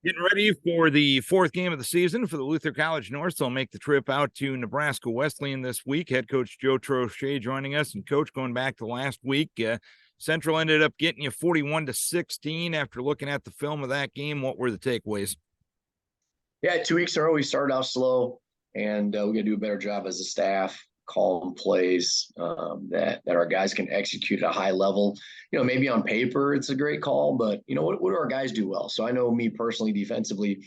Getting ready for the fourth game of the season for the Luther College North. They'll make the trip out to Nebraska Wesleyan this week. Head coach Joe Troche joining us. And coach, going back to last week, Central ended up getting you 41-16. After looking at the film of that game, what were the takeaways? Yeah, 2 weeks ago we started out slow, and we got to do a better job as a staff, calling plays that our guys can execute at a high level. Maybe on paper it's a great call, but what do our guys do well? So I know me personally, defensively,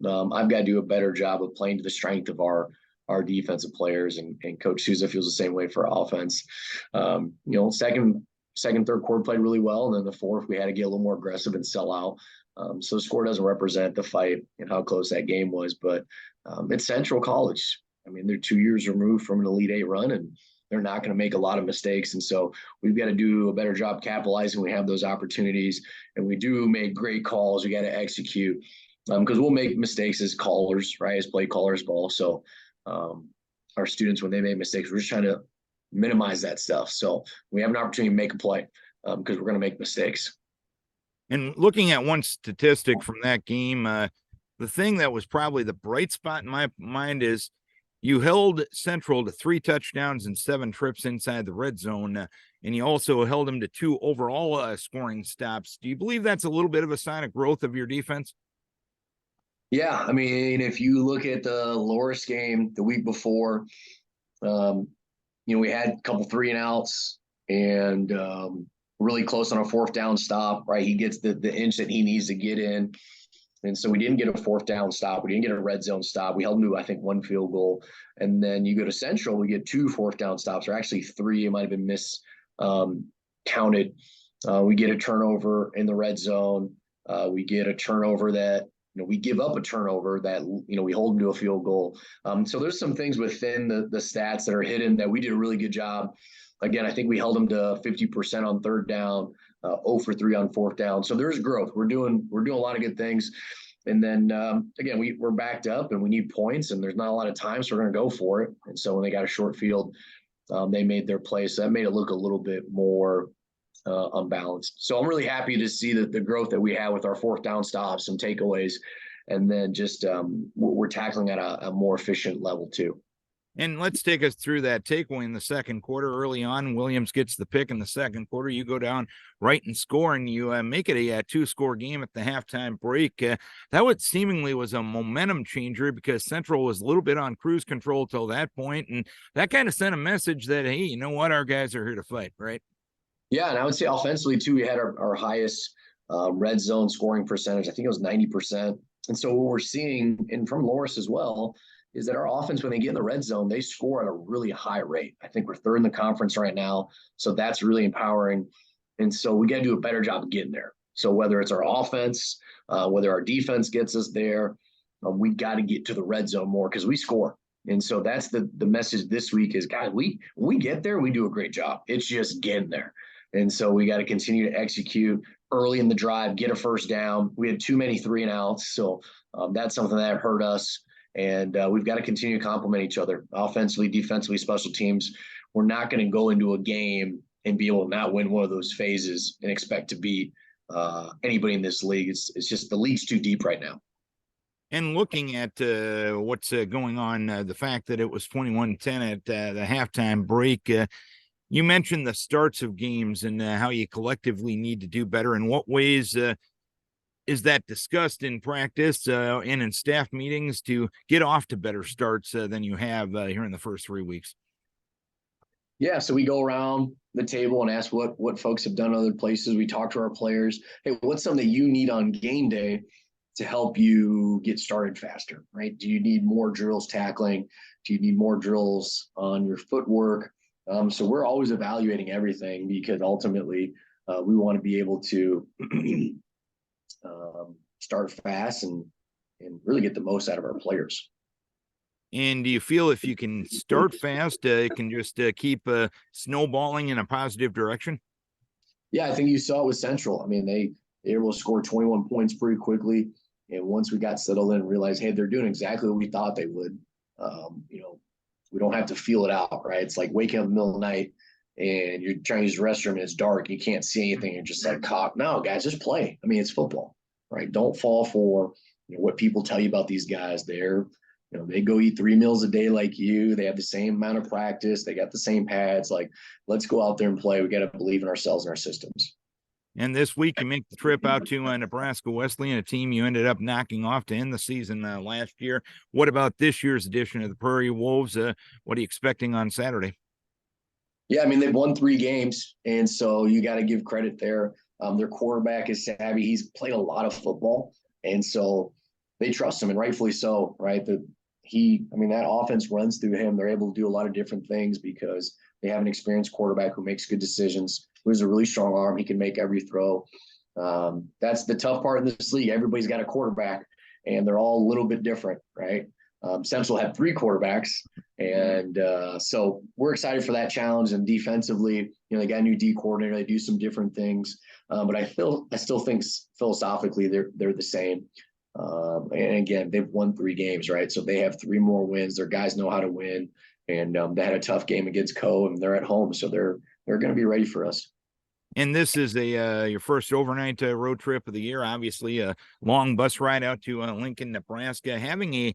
I've got to do a better job of playing to the strength of our defensive players, and Coach Souza feels the same way for offense. Second, third quarter played really well, and then the fourth we had to get a little more aggressive and sell out. So the score doesn't represent the fight and how close that game was, but it's Central College. I mean, they're 2 years removed from an Elite Eight run, and they're not going to make a lot of mistakes. And so we've got to do a better job capitalizing when we have those opportunities. And we do make great calls. We got to execute because we'll make mistakes as callers, right, as play callers, but also our students, when they make mistakes, we're just trying to minimize that stuff. So we have an opportunity to make a play because we're going to make mistakes. And looking at one statistic from that game, the thing that was probably the bright spot in my mind is you held Central to 3 touchdowns and 7 trips inside the red zone, and you also held them to 2 overall scoring stops. Do you believe that's a little bit of a sign of growth of your defense? Yeah, I mean, if you look at the Loris game the week before, we had a couple 3-and-outs and really close on a 4th down stop, right? He gets the inch that he needs to get in. And so we didn't get a 4th down stop. We didn't get a red zone stop. We held him to, I think, 1 field goal. And then you go to Central, we get 2 4th down stops, or actually 3. It might have been counted. We get a turnover in the red zone. We get a turnover that, we give up a turnover that, we hold them to a field goal. So there's some things within the stats that are hidden that we did a really good job. Again, I think we held them to 50% on 3rd down, 0 for 3 on 4th down. So there's growth. We're doing a lot of good things. And then, again, we're backed up and we need points, and there's not a lot of time, so we're going to go for it. And so when they got a short field, they made their play. So that made it look a little bit more unbalanced. So I'm really happy to see the growth that we had with our 4th down stops, some takeaways, and then just we're tackling at a more efficient level too. And let's take us through that takeaway in the second quarter. Early on, Williams gets the pick in the second quarter. You go down right and score, and you make it a 2-score game at the halftime break. That seemingly was a momentum changer because Central was a little bit on cruise control till that point, and that kind of sent a message that, hey, you know what, our guys are here to fight, right? Yeah, and I would say offensively too, we had our highest red zone scoring percentage. I think it was 90%. And so what we're seeing, and from Loris as well, is that our offense, when they get in the red zone, they score at a really high rate. I think we're 3rd in the conference right now. So that's really empowering. And so we got to do a better job of getting there. So whether it's our offense, whether our defense gets us there, we got to get to the red zone more because we score. And so that's the message this week is, guys, when we get there, we do a great job. It's just getting there. And so we got to continue to execute early in the drive, get a 1st down. We had too many 3-and-outs. So that's something that hurt us. And we've got to continue to complement each other, offensively, defensively, special teams. We're not going to go into a game and be able to not win one of those phases and expect to beat anybody in this league. It's just the league's too deep right now. And looking at what's going on, the fact that it was 21-10 at the halftime break, you mentioned the starts of games and how you collectively need to do better. In what ways is that discussed in practice and in staff meetings to get off to better starts than you have here in the first 3 weeks? Yeah, so we go around the table and ask what folks have done other places. We talk to our players. Hey, what's something that you need on game day to help you get started faster, right? Do you need more drills tackling? Do you need more drills on your footwork? So we're always evaluating everything because ultimately we want to be able to start fast and really get the most out of our players. And do you feel if you can start fast, it can just keep snowballing in a positive direction? Yeah, I think you saw it with Central. I mean, they were able to score 21 points pretty quickly. And once we got settled in and realized, hey, they're doing exactly what we thought they would, we don't have to feel it out, right? It's like waking up in the middle of the night and you're trying to use the restroom and it's dark. You can't see anything. You're just like caught. No, guys, just play. I mean, it's football, right? Don't fall for what people tell you about these guys. They go eat 3 meals a day like you. They have the same amount of practice. They got the same pads. Like, let's go out there and play. We got to believe in ourselves and our systems. And this week, you make the trip out to Nebraska Wesleyan, a team you ended up knocking off to end the season last year. What about this year's edition of the Prairie Wolves? What are you expecting on Saturday? Yeah, I mean, they've won 3 games, and so you got to give credit there. Their quarterback is savvy. He's played a lot of football, and so they trust him, and rightfully so, right? That offense runs through him. They're able to do a lot of different things because they have an experienced quarterback who makes good decisions, who has a really strong arm. He can make every throw. That's the tough part in this league. Everybody's got a quarterback, and they're all a little bit different, right? Central had 3 quarterbacks, and so we're excited for that challenge. And defensively, they got a new D coordinator. They do some different things, but I still think philosophically they're the same. And again, they've won 3 games, right? So they have 3 more wins. Their guys know how to win, and they had a tough game against Co, and they're at home, so they're going to be ready for us. And this is your first overnight road trip of the year. Obviously, a long bus ride out to Lincoln, Nebraska. Having a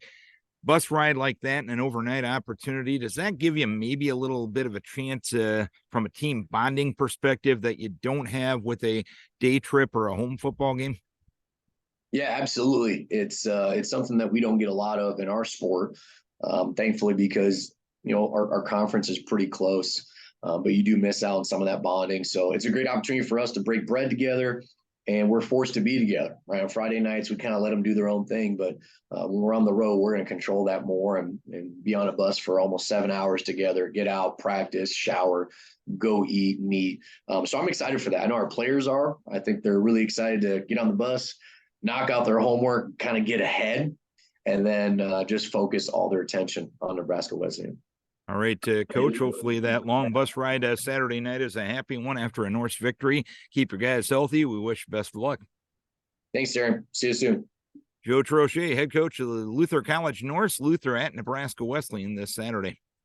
bus ride like that and an overnight opportunity, does that give you maybe a little bit of a chance from a team bonding perspective that you don't have with a day trip or a home football game? Yeah, absolutely. It's something that we don't get a lot of in our sport, thankfully, because our conference is pretty close, but you do miss out on some of that bonding. So it's a great opportunity for us to break bread together, and we're forced to be together. Right on Friday nights, we kind of let them do their own thing, but when we're on the road, we're going to control that more and be on a bus for almost 7 hours together. Get out, practice, shower, go eat, meet. So I'm excited for that. I know our players are. I think they're really excited to get on the bus, knock out their homework, kind of get ahead, and then just focus all their attention on Nebraska Wesleyan. All right, Coach, hopefully that long bus ride Saturday night is a happy one after a Norse victory. Keep your guys healthy. We wish you best of luck. Thanks, Darren. See you soon. Joe Troche, head coach of the Luther College Norse, Luther at Nebraska Wesleyan this Saturday.